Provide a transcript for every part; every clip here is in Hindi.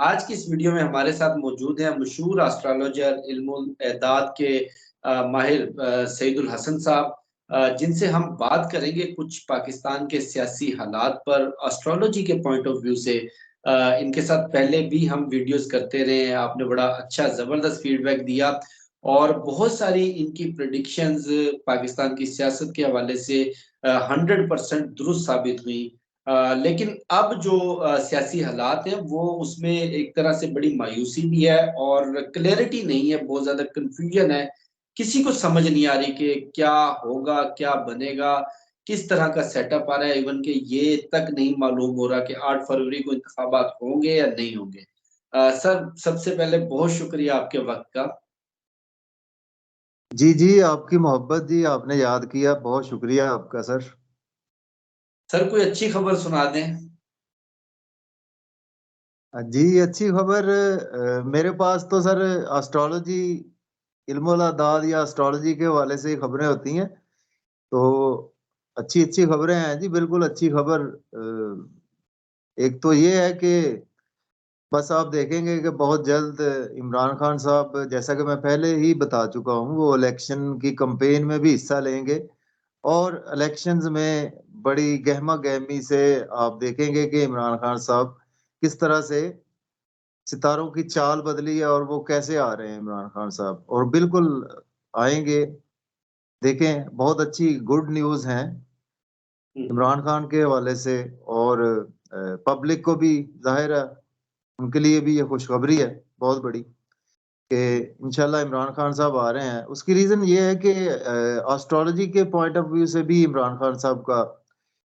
आज की इस वीडियो में हमारे साथ मौजूद हैं मशहूर एस्ट्रोलॉजर इल्मुल एदाद के माहिर सईदुल हसन साहब, जिनसे हम बात करेंगे कुछ पाकिस्तान के सियासी हालात पर एस्ट्रोलॉजी के पॉइंट ऑफ व्यू से। इनके साथ पहले भी हम वीडियोस करते रहे हैं, आपने बड़ा अच्छा ज़बरदस्त फीडबैक दिया और बहुत सारी इनकी प्रेडिक्शंस पाकिस्तान की सियासत के हवाले से 100% दुरुस्त साबित हुई। लेकिन अब जो सियासी हालात हैं वो उसमें एक तरह से बड़ी मायूसी भी है और क्लैरिटी नहीं है, बहुत ज़्यादा कन्फ्यूजन है। किसी को समझ नहीं आ रही कि क्या होगा, क्या बनेगा, किस तरह का सेटअप आ रहा है। इवन कि ये तक नहीं मालूम हो रहा कि 8 फरवरी को इंतखाबात होंगे या नहीं होंगे। सर, सबसे पहले बहुत शुक्रिया आपके वक़्त का। जी जी, आपकी मोहब्बत जी, आपने याद किया, बहुत शुक्रिया आपका सर। सर, कोई अच्छी खबर सुना दें। जी, अच्छी खबर। मेरे पास तो सर एस्ट्रोलॉजी, इल्मुल अदाद या एस्ट्रोलॉजी के हवाले से ही खबरें होती हैं। तो अच्छी अच्छी खबरें हैं जी, बिल्कुल अच्छी खबर। एक तो ये है कि बस आप देखेंगे कि बहुत जल्द इमरान खान साहब, जैसा कि मैं पहले ही बता चुका हूँ, वो इलेक्शन की कैंपेन में भी हिस्सा लेंगे। और इलेक्शंस में बड़ी गहमा गहमी से आप देखेंगे कि इमरान खान साहब किस तरह से सितारों की चाल बदली है और वो कैसे आ रहे हैं इमरान खान साहब, और बिल्कुल आएंगे। देखें, बहुत अच्छी गुड न्यूज़ हैं इमरान खान के हवाले से। और पब्लिक को भी जाहिर है, उनके लिए भी ये खुशखबरी है बहुत बड़ी कि इंशाल्लाह इमरान खान साहब आ रहे हैं। उसकी रीज़न ये है कि एस्ट्रोलॉजी के पॉइंट ऑफ व्यू से भी इमरान खान साहब का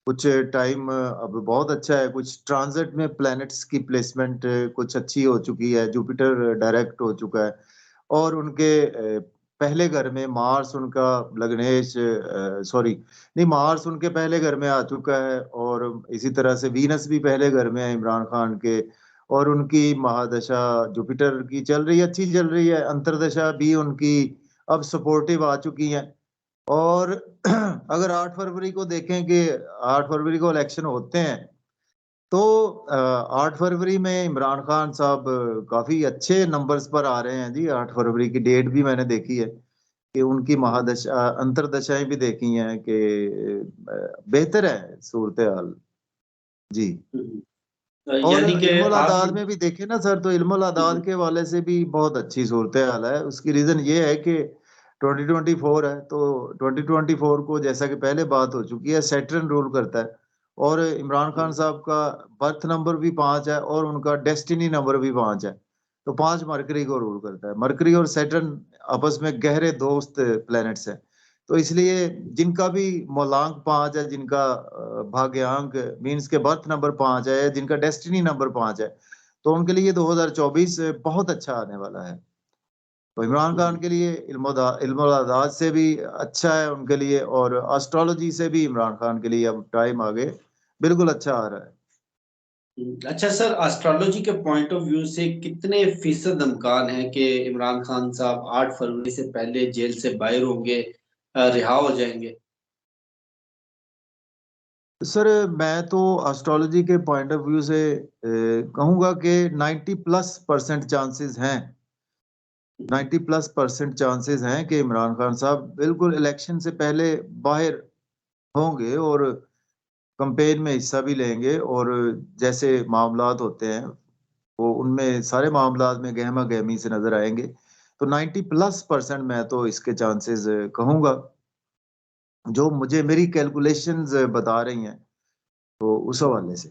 कुछ टाइम अब बहुत अच्छा है। कुछ ट्रांजिट में प्लैनेट्स की प्लेसमेंट कुछ अच्छी हो चुकी है, जुपिटर डायरेक्ट हो चुका है। और उनके पहले घर में मार्स उनका, लग्नेश, सॉरी नहीं, मार्स उनके पहले घर में आ चुका है। और इसी तरह से वीनस भी पहले घर में है इमरान खान के। और उनकी महादशा जुपिटर की चल रही है, अच्छी चल रही है। अंतर्दशा भी उनकी अब सपोर्टिव आ चुकी है। और अगर 8 फरवरी को देखें कि 8 फरवरी को इलेक्शन होते हैं, तो 8 फरवरी में इमरान खान साहब काफी अच्छे नंबर्स पर आ रहे हैं जी। 8 फरवरी की डेट भी मैंने देखी है कि उनकी महादशा अंतर्दशाएं भी देखी हैं कि बेहतर है सूरत हाल जी। और यानी कि इल्मुल आपने। अदाद में भी देखे ना सर, तो इल्मुल अदाद के हवाले से भी बहुत अच्छी सूरत हाल है। उसकी रीजन ये है कि 2024 है, तो 2024 को, जैसा कि पहले बात हो चुकी है, सैटर्न रूल करता है। और इमरान खान साहब का बर्थ नंबर भी 5 है और उनका डेस्टिनी नंबर भी 5 है। तो 5 मरकरी को रूल करता है। मरकरी और सैटर्न आपस में गहरे दोस्त प्लैनेट्स हैं। तो इसलिए जिनका भी मौलांक 5 है, जिनका भाग्यांक मीन्स के बर्थ नंबर 5 है, जिनका डेस्टिनी नंबर 5 है, तो उनके लिए 2024 बहुत अच्छा आने वाला है। तो इमरान खान के लिए इल्मुल से भी अच्छा है उनके लिए, और एस्ट्रोलॉजी से भी इमरान खान के लिए अब टाइम आगे बिल्कुल अच्छा आ रहा है। अच्छा सर, एस्ट्रोलॉजी के पॉइंट ऑफ व्यू से कितने फीसद इम्कान है कि इमरान खान साहब 8 फरवरी से पहले जेल से बाहर होंगे, रिहा हो जाएंगे? सर, मैं तो एस्ट्रोलॉजी के पॉइंट ऑफ व्यू से कहूंगा कि 90+% चांसेस हैं। 90+% चांसेस हैं कि इमरान खान साहब बिल्कुल इलेक्शन से पहले बाहर होंगे और कैंपेन में हिस्सा भी लेंगे। और जैसे मामलात होते हैं, वो उनमें सारे मामलात में गहमा गहमी से नजर आएंगे। तो 90+% मैं तो इसके चांसेस कहूंगा, जो मुझे मेरी कैलकुलेशंस बता रही हैं, तो उस हवाले से।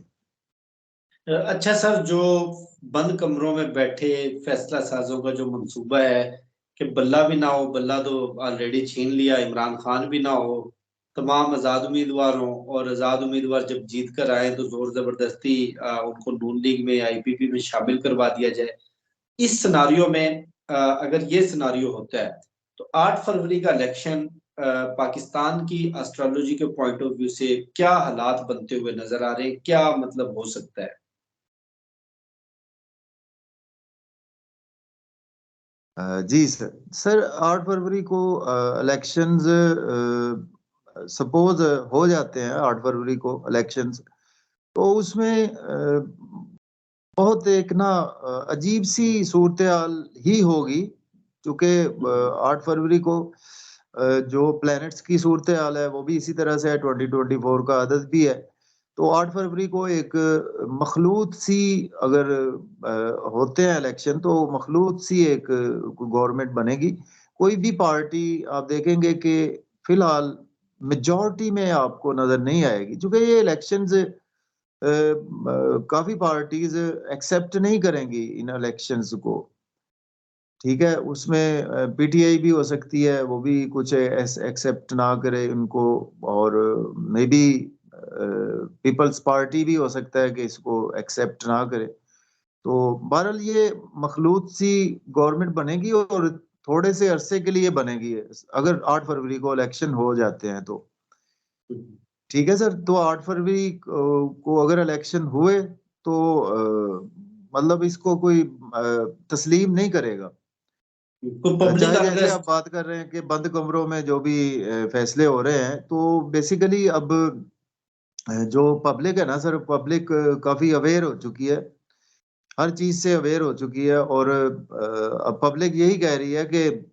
अच्छा सर, जो बंद कमरों में बैठे फैसला साजों का जो मंसूबा है कि बल्ला भी ना हो, बल्ला तो ऑलरेडी छीन लिया, इमरान खान भी ना हो, तमाम आज़ाद उम्मीदवार हों और आज़ाद उम्मीदवार जब जीत कर आए तो जोर जबरदस्ती उनको नून लीग में, आईपीपी में शामिल करवा दिया जाए। इस सिनारियो में अगर ये सिनारियो होता है तो 8 फरवरी का इलेक्शन पाकिस्तान की एस्ट्रोलॉजी के पॉइंट ऑफ व्यू से क्या हालात बनते हुए नजर आ रहे हैं, क्या मतलब हो सकता है? जी सर। सर, 8 फरवरी को इलेक्शंस सपोज हो जाते हैं, 8 फरवरी को इलेक्शंस, तो उसमें बहुत एक ना अजीब सी सूरत हाल ही होगी, क्योंकि 8 फरवरी को जो प्लैनेट्स की सूरत हाल है वो भी इसी तरह से है, 2024 का आदत भी है। तो 8 फरवरी को एक मखलूत सी अगर होते हैं इलेक्शन, तो मखलूत सी एक गवर्नमेंट बनेगी। कोई भी पार्टी आप देखेंगे कि फिलहाल मेजॉरिटी में आपको नजर नहीं आएगी, क्योंकि ये इलेक्शंस काफी पार्टीज एक्सेप्ट नहीं करेंगी इन इलेक्शंस को। ठीक है, उसमें पीटीआई भी हो सकती है, वो भी कुछ एक्सेप्ट ना करे उनको, और मे बी पीपल्स पार्टी भी हो सकता है कि इसको एक्सेप्ट ना करे। तो बहरहाल ये मखलूत सी गवर्नमेंट बनेगी, और थोड़े से अरसे के लिए बनेगी अगर 8 फरवरी को इलेक्शन हो जाते हैं तो। ठीक है सर, तो 8 फरवरी को अगर इलेक्शन हुए तो मतलब इसको कोई तस्लीम नहीं करेगा। पब्लिक चाहे जैसे आप अनरेस्ट। बात कर रहे हैं कि बंद कमरों में जो भी फैसले हो रहे हैं, तो बेसिकली अब जो पब्लिक है ना सर, पब्लिक काफी अवेयर हो चुकी है, हर चीज से अवेयर हो चुकी है। और अब पब्लिक यही कह रही है कि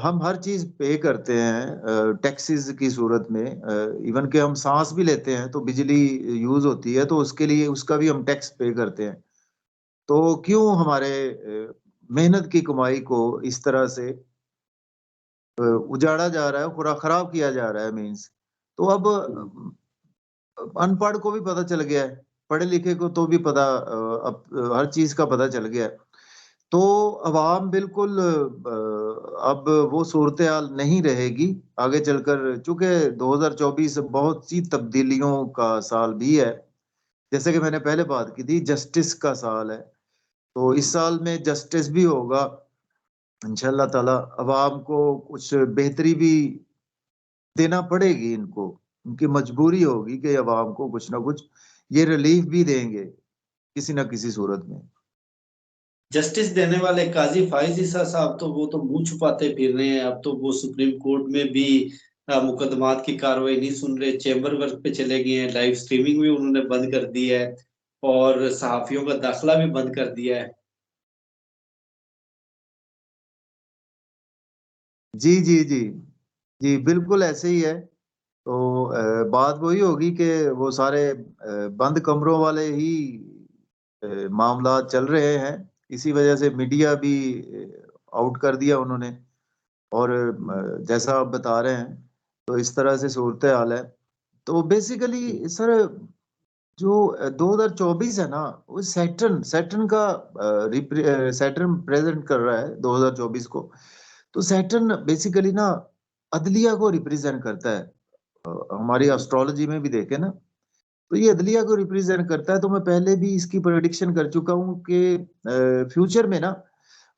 हम हर चीज पे करते हैं टैक्सेस की सूरत में। इवन के हम सांस भी लेते हैं तो बिजली यूज होती है, तो उसके लिए उसका भी हम टैक्स पे करते हैं। तो क्यों हमारे मेहनत की कमाई को इस तरह से उजाड़ा जा रहा है, पूरा खराब किया जा रहा है मीन्स। तो अब अनपढ़ को भी पता चल गया है, पढ़े लिखे को तो भी पता, अब हर चीज का पता चल गया है। तो अवाम बिल्कुल अब वो सूरत हाल नहीं रहेगी आगे चलकर, चूंकि 2024 बहुत सी तब्दीलियों का साल भी है। जैसे कि मैंने पहले बात की थी, जस्टिस का साल है, तो इस साल में जस्टिस भी होगा इंशाल्लाह ताला। अवाम को कुछ बेहतरी भी देना पड़ेगी इनको, उनकी मजबूरी होगी कि अवाम को कुछ ना कुछ ये रिलीफ भी देंगे किसी ना किसी सूरत में। जस्टिस देने वाले काजी फाइज ईसा साहब तो वो तो मुंह छुपाते फिर रहे हैं। अब तो वो सुप्रीम कोर्ट में भी मुकदमात की कार्रवाई नहीं सुन रहे, चेंबर वर्क पे चले गए हैं, लाइव स्ट्रीमिंग भी उन्होंने बंद कर दी है और सहाफियों का दाखिला भी बंद कर दिया है। जी जी जी जी, बिल्कुल ऐसे ही है। तो बात वही होगी कि वो सारे बंद कमरों वाले ही मामला चल रहे हैं, इसी वजह से मीडिया भी आउट कर दिया उन्होंने। और जैसा आप बता रहे हैं, तो इस तरह से सूरत हाल है। तो बेसिकली सर, जो 2024 है ना, वो सैटर्न सैटर्न का सैटर्न प्रेजेंट कर रहा है 2024 को। तो सैटर्न बेसिकली ना अदलिया को रिप्रेजेंट करता है। हमारी एस्ट्रोलॉजी में भी देखे ना, तो ये अदलिया को रिप्रेजेंट करता है। तो मैं पहले भी इसकी प्रेडिक्शन कर चुका हूँ कि फ्यूचर में ना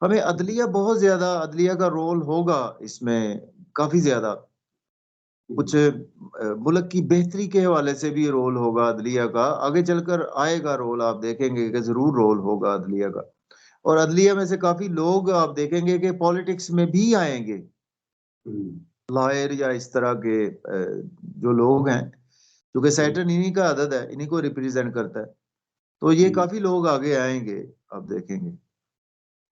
हमें अदलिया, बहुत ज्यादा अदलिया का रोल होगा इसमें, काफी ज्यादा। कुछ मुल्क की बेहतरी के हवाले से भी रोल होगा अदलिया का, आगे चलकर आएगा रोल, आप देखेंगे कि जरूर रोल होगा अदलिया का। और अदलिया में से काफी लोग आप देखेंगे कि पॉलिटिक्स में भी आएंगे, लॉयर या इस तरह के जो लोग हैं, क्योंकि सैटर्न इन्हीं का आदत है, इन्हीं को रिप्रेजेंट करता है। तो ये काफी लोग आगे आएंगे, आप देखेंगे।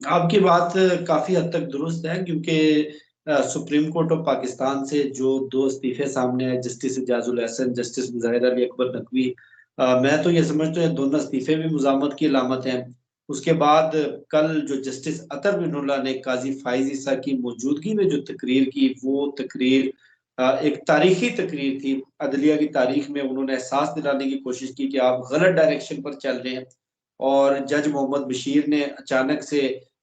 आपकी बात काफी हद तक दुरुस्त है, क्योंकि सुप्रीम कोर्ट ऑफ पाकिस्तान से जो दो इस्तीफे सामने आए, जस्टिस एजाजुल हसन, जस्टिस मुजाहिर अली अकबर नकवी, मैं तो ये समझता हूँ दोनों इस्तीफे भी मुजामत की अलामत हैं। उसके बाद कल जो जस्टिस अतर बिनुल्ला ने काजी फाइज ईसा की मौजूदगी में जो तकरीर की, वो तकरीर एक तारीखी तकरीर थी। अदलिया की तारीख में उन्होंने एहसास दिलाने की कोशिश की कि आप गलत डायरेक्शन पर चल रहे हैं। और जज मोहम्मद बशीर ने अचानक से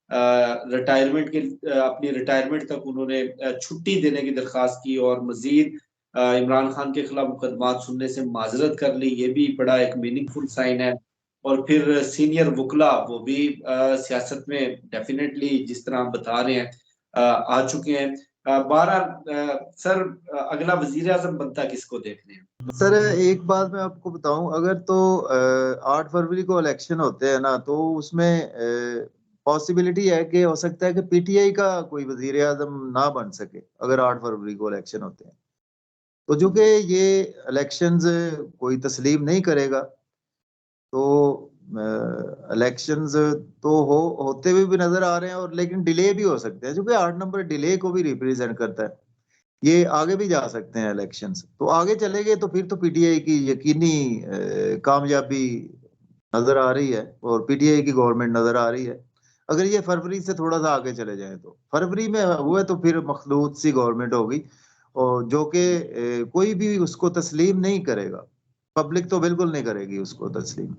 रिटायरमेंट के अपनी रिटायरमेंट तक उन्होंने छुट्टी देने की दरखास्त की और मजीद इमरान खान के खिलाफ मुकदमात सुनने से माजरत कर ली। ये भी बड़ा एक मीनिंगफुल साइन है। और फिर सीनियर वकला वो भी सियासत में डेफिनेटली जिस तरह आप बता रहे हैं आ चुके हैं। 12 सर, अगला वजीर आजम बनता किसको देख रहे हैं? सर एक बात मैं आपको बताऊं, अगर तो 8 फरवरी को इलेक्शन होते हैं ना, तो उसमें पॉसिबिलिटी है कि हो सकता है कि पीटीआई का कोई वजीर आजम ना बन सके अगर 8 फरवरी को इलेक्शन होते हैं। तो जो कि ये इलेक्शंस कोई तस्लीम नहीं करेगा, तो इलेक्शंस तो होते हुए भी नजर आ रहे हैं, और लेकिन डिले भी हो सकते हैं, क्योंकि 8 नंबर डिले को भी रिप्रेजेंट करता है। ये आगे भी जा सकते हैं इलेक्शंस, तो आगे चले गए तो फिर तो पीटीआई की यकीनी कामयाबी नजर आ रही है, और पीटीआई की गवर्नमेंट नजर आ रही है। अगर ये फरवरी से थोड़ा सा आगे चले जाए, तो फरवरी में हुए तो फिर मखलूत सी गवर्नमेंट होगी, और जो कि कोई भी उसको तस्लीम नहीं करेगा, पब्लिक तो बिल्कुल नहीं करेगी उसको तस्लीम।